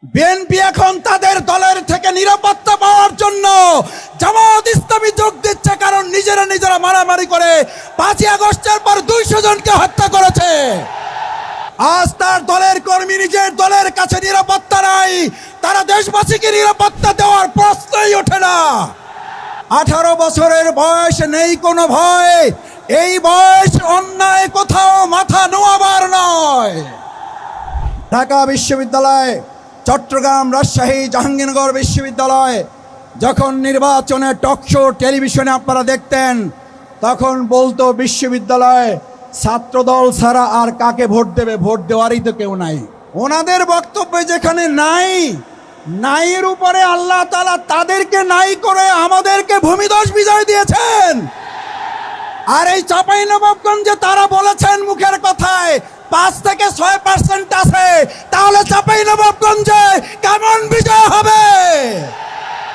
BNP এখন তাদের দলের থেকে নিরাপত্তা পাওয়ার জন্য জামাত ইসলামী যোগ দিচ্ছে, কারণ নিজেরা মারামারি করে 5ই আগস্টের পর 200 জনকে হত্যা করেছে। আজ তার দলের কর্মী নিজের দলের কাছে নিরাপত্তা নাই, তারা দেশবাসীকে নিরাপত্তা দেওয়ার প্রশ্নই ওঠে না। 18 বছরের বয়স নেই কোনো ভয়, এই বয়স অন্যায় কোথাও মাথা নোয়াবার নয়। ঢাকা বিশ্ববিদ্যালয়, চট্টগ্রাম, রাজশাহী, জাহাঙ্গীরনগর বিশ্ববিদ্যালয় যখন নির্বাচনে টকশো টেলিভিশনে আপনারা দেখতেন, তখন বলতো বিশ্ববিদ্যালয় ছাত্রদল ছাড়া আর কাকে ভোট দেবে, ভোট দেওয়ারই তো কেউ নাই। ওনাদের বক্তব্য যেখানে নাইয়ের উপরে আল্লাহ তাআলা তাদেরকে নাই করে আমাদেরকে ভূমিধস বিজয় দিয়েছেন। আর এই চাঁপাইনবাবগঞ্জে তারা বলেছেন মুখের কথায় 5 থেকে 6% আছে, তাহলে চাঁপাইনবাবগঞ্জে কেমন বিজয় হবে?